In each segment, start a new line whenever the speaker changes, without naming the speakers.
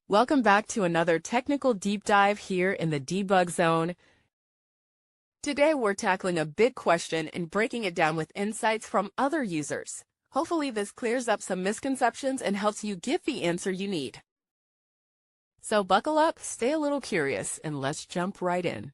Welcome back to another technical deep dive here in the debug zone. Today we're tackling a big question and breaking it down with insights from other users. Hopefully this clears up some misconceptions and helps you get the answer you need. So buckle up, stay a little curious, and let's jump right in.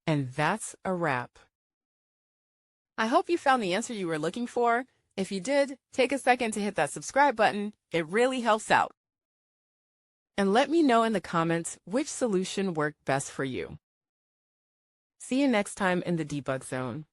And that's a wrap. I hope you found the answer you were looking for. If you did, take a second to hit that subscribe button. It really helps out. And let me know in the comments which solution worked best for you. See you next time in the debug zone.